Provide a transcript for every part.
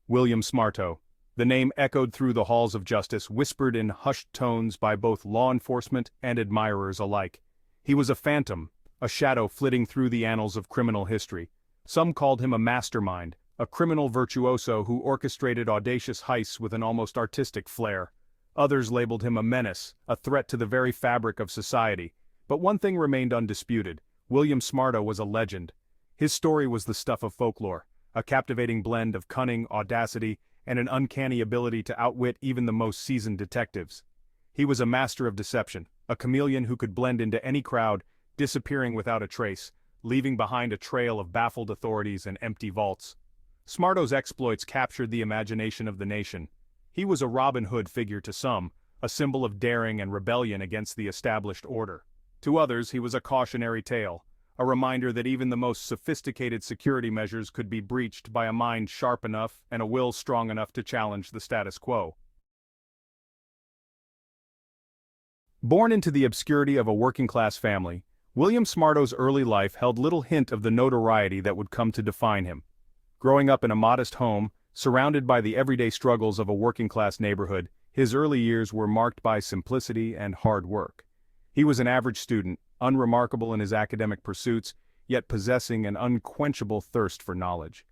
William Smarto. The name echoed through the halls of justice, whispered in hushed tones by both law enforcement and admirers alike. He was a phantom, a shadow flitting through the annals of criminal history. Some called him a mastermind, a criminal virtuoso who orchestrated audacious heists with an almost artistic flair. Others labeled him a menace, a threat to the very fabric of society. But one thing remained undisputed: William Smarto was a legend. His story was the stuff of folklore, a captivating blend of cunning, audacity, and an uncanny ability to outwit even the most seasoned detectives. He was a master of deception, a chameleon who could blend into any crowd, disappearing without a trace, leaving behind a trail of baffled authorities and empty vaults. Smarto's exploits captured the imagination of the nation. He was a Robin Hood figure to some, a symbol of daring and rebellion against the established order. To others, he was a cautionary tale, a reminder that even the most sophisticated security measures could be breached by a mind sharp enough and a will strong enough to challenge the status quo. Born into the obscurity of a working-class family, William Smarto's early life held little hint of the notoriety that would come to define him. Growing up in a modest home, surrounded by the everyday struggles of a working-class neighborhood, his early years were marked by simplicity and hard work. He was an average student, unremarkable in his academic pursuits, yet possessing an unquenchable thirst for knowledge.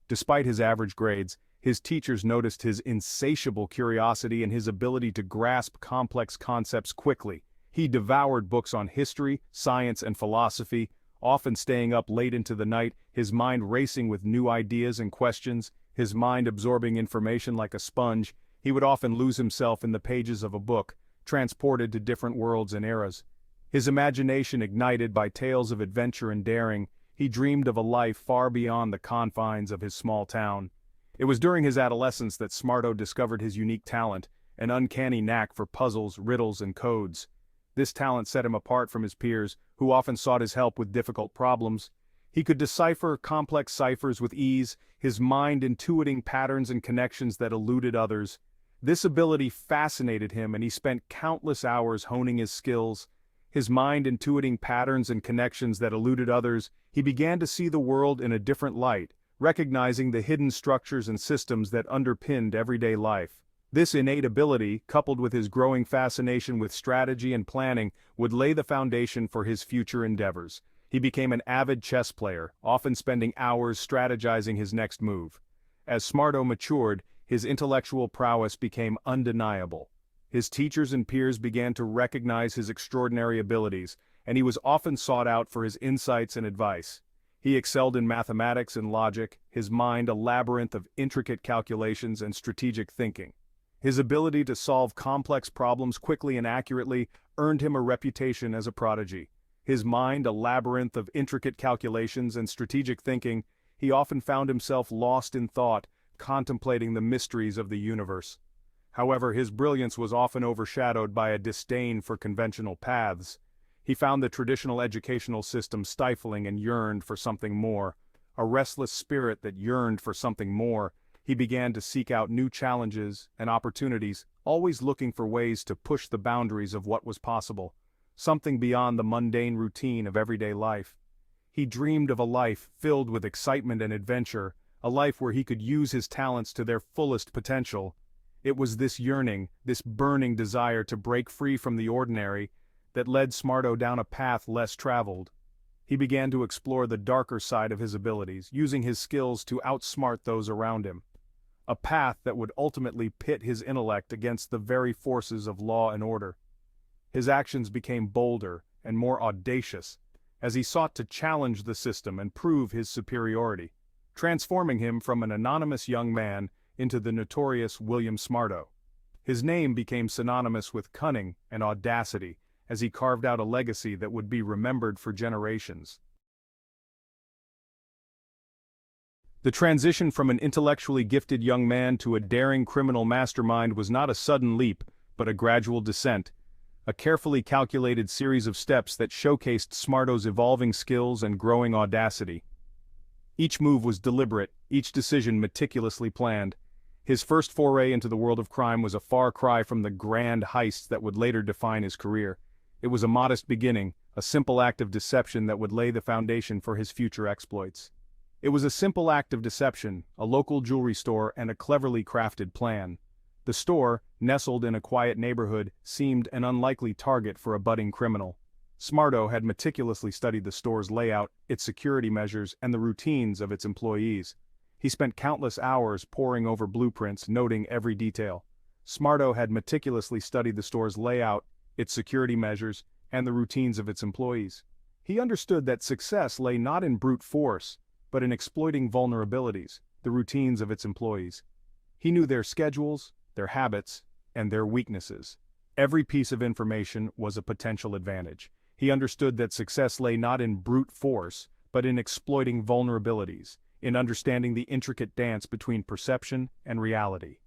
Despite his average grades, his teachers noticed his insatiable curiosity and his ability to grasp complex concepts quickly. He devoured books on history, science, and philosophy, often staying up late into the night, his mind racing with new ideas and questions, his mind absorbing information like a sponge. He would often lose himself in the pages of a book, transported to different worlds and eras. His imagination ignited by tales of adventure and daring, he dreamed of a life far beyond the confines of his small town. It was during his adolescence that Smarto discovered his unique talent, an uncanny knack for puzzles, riddles, and codes. This talent set him apart from his peers, who often sought his help with difficult problems. He could decipher complex ciphers with ease, his mind intuiting patterns and connections that eluded others. This ability fascinated him, and he spent countless hours honing his skills. His mind intuiting patterns and connections that eluded others, he began to see the world in a different light, recognizing the hidden structures and systems that underpinned everyday life. This innate ability, coupled with his growing fascination with strategy and planning, would lay the foundation for his future endeavors. He became an avid chess player, often spending hours strategizing his next move. As Smarto matured, his intellectual prowess became undeniable. His teachers and peers began to recognize his extraordinary abilities, and he was often sought out for his insights and advice. He excelled in mathematics and logic, his mind a labyrinth of intricate calculations and strategic thinking. His ability to solve complex problems quickly and accurately earned him a reputation as a prodigy. His mind a labyrinth of intricate calculations and strategic thinking, he often found himself lost in thought, contemplating the mysteries of the universe. However, his brilliance was often overshadowed by a disdain for conventional paths. He found the traditional educational system stifling and yearned for something more. A restless spirit that yearned for something more, he began to seek out new challenges and opportunities, always looking for ways to push the boundaries of what was possible, something beyond the mundane routine of everyday life. He dreamed of a life filled with excitement and adventure, a life where he could use his talents to their fullest potential. It was this yearning, this burning desire to break free from the ordinary, that led Smarto down a path less traveled. He began to explore the darker side of his abilities, using his skills to outsmart those around him. A path that would ultimately pit his intellect against the very forces of law and order. His actions became bolder and more audacious, as he sought to challenge the system and prove his superiority, transforming him from an anonymous young man into the notorious William Smarto. His name became synonymous with cunning and audacity, as he carved out a legacy that would be remembered for generations. The transition from an intellectually gifted young man to a daring criminal mastermind was not a sudden leap, but a gradual descent, a carefully calculated series of steps that showcased Smarto's evolving skills and growing audacity. Each move was deliberate, each decision meticulously planned. His first foray into the world of crime was a far cry from the grand heists that would later define his career. It was a modest beginning, a simple act of deception that would lay the foundation for his future exploits. It was a simple act of deception, a local jewelry store and a cleverly crafted plan. The store, nestled in a quiet neighborhood, seemed an unlikely target for a budding criminal. Smarto had meticulously studied the store's layout, its security measures, and the routines of its employees. He spent countless hours poring over blueprints, noting every detail. Smarto had meticulously studied the store's layout, its security measures, and the routines of its employees. He understood that success lay not in brute force, but in exploiting vulnerabilities, the routines of its employees. He knew their schedules, their habits, and their weaknesses. Every piece of information was a potential advantage. He understood that success lay not in brute force, but in exploiting vulnerabilities, in understanding the intricate dance between perception and reality.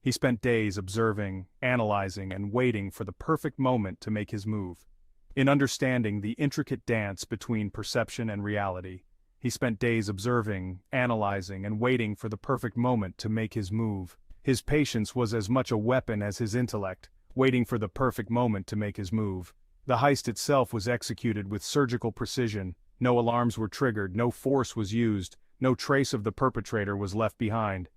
He spent days observing, analyzing, and waiting for the perfect moment to make his move. In understanding the intricate dance between perception and reality, he spent days observing, analyzing, and waiting for the perfect moment to make his move. His patience was as much a weapon as his intellect, waiting for the perfect moment to make his move. The heist itself was executed with surgical precision. No alarms were triggered, no force was used, no trace of the perpetrator was left behind.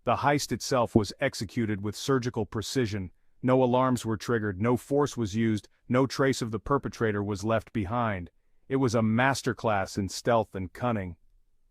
The heist itself was executed with surgical precision. No alarms were triggered, no force was used, no trace of the perpetrator was left behind. It was a masterclass in stealth and cunning.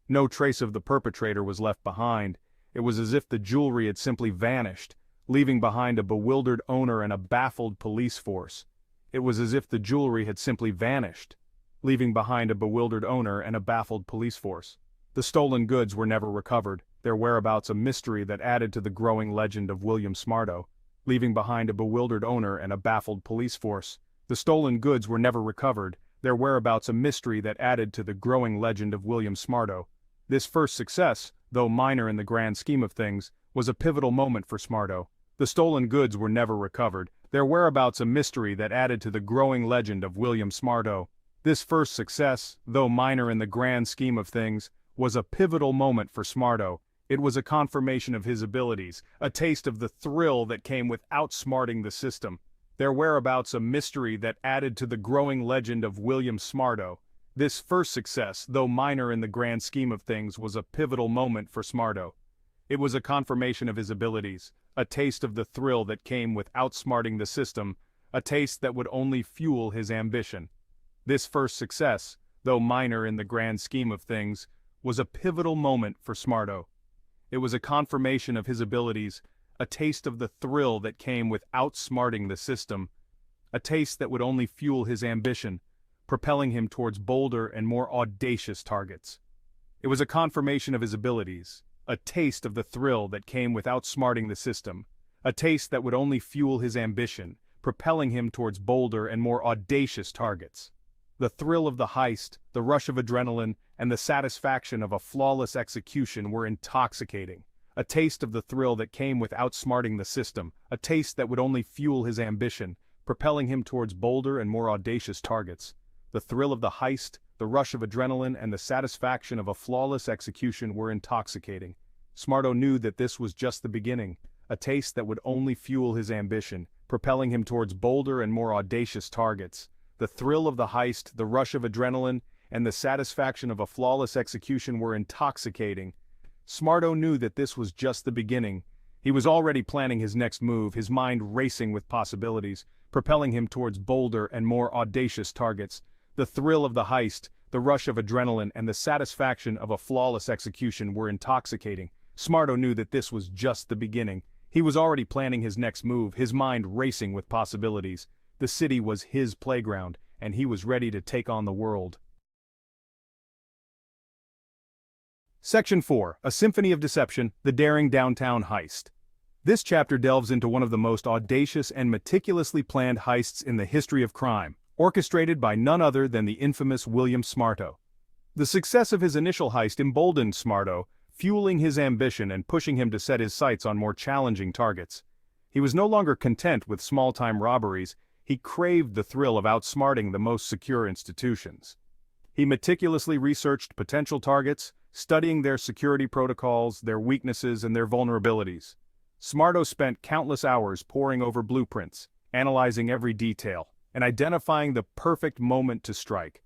No trace of the perpetrator was left behind. It was as if the jewelry had simply vanished, leaving behind a bewildered owner and a baffled police force. It was as if the jewelry had simply vanished, leaving behind a bewildered owner and a baffled police force. The stolen goods were never recovered, their whereabouts a mystery that added to the growing legend of William Smarto, leaving behind a bewildered owner and a baffled police force. The stolen goods were never recovered, their whereabouts a mystery that added to the growing legend of William Smarto. This first success, though minor in the grand scheme of things, was a pivotal moment for Smarto. The stolen goods were never recovered, their whereabouts a mystery that added to the growing legend of William Smarto. This first success, though minor in the grand scheme of things, was a pivotal moment for Smarto. It was a confirmation of his abilities, a taste of the thrill that came with outsmarting the system. Their whereabouts a mystery that added to the growing legend of William Smarto. This first success, though minor in the grand scheme of things, was a pivotal moment for Smarto. It was a confirmation of his abilities, a taste of the thrill that came with outsmarting the system, a taste that would only fuel his ambition. This first success, though minor in the grand scheme of things, was a pivotal moment for Smarto. It was a confirmation of his abilities, a taste of the thrill that came with outsmarting the system, a taste that would only fuel his ambition, propelling him towards bolder and more audacious targets. It was a confirmation of his abilities, a taste of the thrill that came with outsmarting the system, a taste that would only fuel his ambition, propelling him towards bolder and more audacious targets. The thrill of the heist, the rush of adrenaline, and the satisfaction of a flawless execution were intoxicating. A taste of the thrill that came with outsmarting the system, a taste that would only fuel his ambition, propelling him towards bolder and more audacious targets. The thrill of the heist, the rush of adrenaline, and the satisfaction of a flawless execution were intoxicating. Smarto knew that this was just the beginning, a taste that would only fuel his ambition, propelling him towards bolder and more audacious targets. The thrill of the heist, the rush of adrenaline, and the satisfaction of a flawless execution were intoxicating. Smarto knew that this was just the beginning. He was already planning his next move, his mind racing with possibilities, propelling him towards bolder and more audacious targets. The thrill of the heist, the rush of adrenaline, and the satisfaction of a flawless execution were intoxicating. Smarto knew that this was just the beginning. He was already planning his next move, his mind racing with possibilities. The city was his playground, and he was ready to take on the world. Section 4, A Symphony of Deception, The Daring Downtown Heist. This chapter delves into one of the most audacious and meticulously planned heists in the history of crime, orchestrated by none other than the infamous William Smarto. The success of his initial heist emboldened Smarto, fueling his ambition and pushing him to set his sights on more challenging targets. He was no longer content with small-time robberies. He craved the thrill of outsmarting the most secure institutions. He meticulously researched potential targets, studying their security protocols, their weaknesses, and their vulnerabilities. Smarto spent countless hours poring over blueprints, analyzing every detail, and identifying the perfect moment to strike.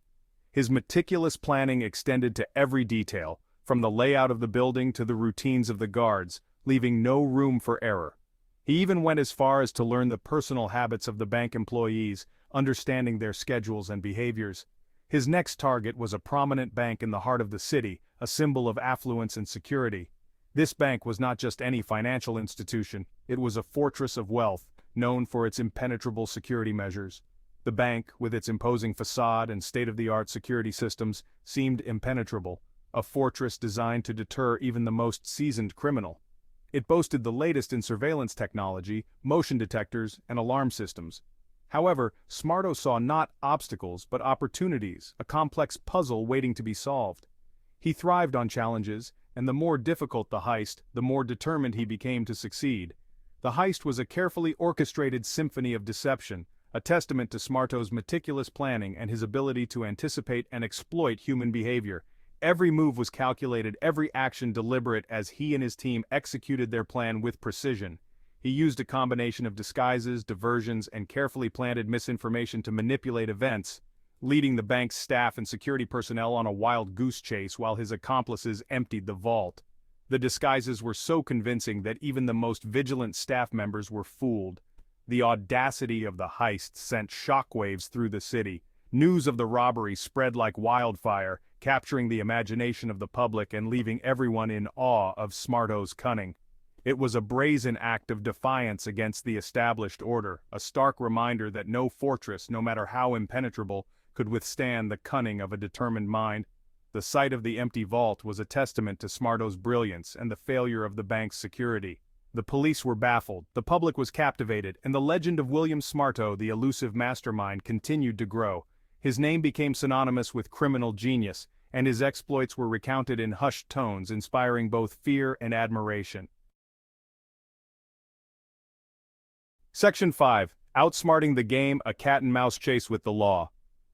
His meticulous planning extended to every detail, from the layout of the building to the routines of the guards, leaving no room for error. He even went as far as to learn the personal habits of the bank employees, understanding their schedules and behaviors. His next target was a prominent bank in the heart of the city, a symbol of affluence and security. This bank was not just any financial institution, it was a fortress of wealth, known for its impenetrable security measures. The bank, with its imposing facade and state-of-the-art security systems, seemed impenetrable, a fortress designed to deter even the most seasoned criminal. It boasted the latest in surveillance technology, motion detectors, and alarm systems. However, Smarto saw not obstacles but opportunities, a complex puzzle waiting to be solved. He thrived on challenges, and the more difficult the heist, the more determined he became to succeed. The heist was a carefully orchestrated symphony of deception, a testament to Smarto's meticulous planning and his ability to anticipate and exploit human behavior. Every move was calculated, every action deliberate as he and his team executed their plan with precision. He used a combination of disguises, diversions, and carefully planted misinformation to manipulate events, leading the bank's staff and security personnel on a wild goose chase while his accomplices emptied the vault. The disguises were so convincing that even the most vigilant staff members were fooled. The audacity of the heist sent shockwaves through the city. News of the robbery spread like wildfire, capturing the imagination of the public and leaving everyone in awe of Smarto's cunning. It was a brazen act of defiance against the established order, a stark reminder that no fortress, no matter how impenetrable, could withstand the cunning of a determined mind. The sight of the empty vault was a testament to Smarto's brilliance and the failure of the bank's security. The police were baffled, the public was captivated, and the legend of William Smarto, the elusive mastermind, continued to grow. His name became synonymous with criminal genius, and his exploits were recounted in hushed tones, inspiring both fear and admiration. Section 5. Outsmarting the game, a cat-and-mouse chase with the law.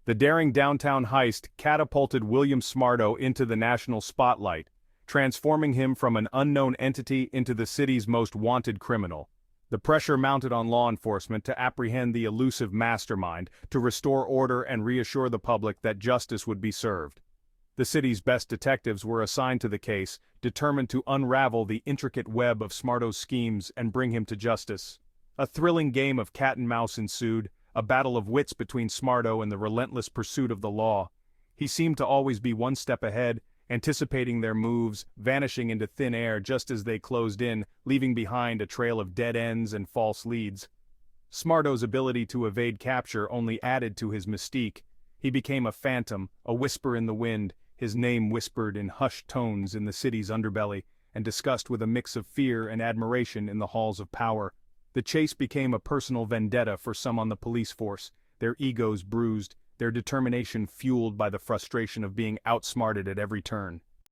The daring downtown heist catapulted William Smarto into the national spotlight, transforming him from an unknown entity into the city's most wanted criminal. The pressure mounted on law enforcement to apprehend the elusive mastermind, to restore order and reassure the public that justice would be served. The city's best detectives were assigned to the case, determined to unravel the intricate web of Smarto's schemes and bring him to justice. A thrilling game of cat-and-mouse ensued, a battle of wits between Smarto and the relentless pursuit of the law. He seemed to always be one step ahead, anticipating their moves, vanishing into thin air just as they closed in, leaving behind a trail of dead ends and false leads. Smarto's ability to evade capture only added to his mystique. He became a phantom, a whisper in the wind, his name whispered in hushed tones in the city's underbelly, and discussed with a mix of fear and admiration in the halls of power. The chase became a personal vendetta for some on the police force, their egos bruised, their determination fueled by the frustration of being outsmarted at every turn.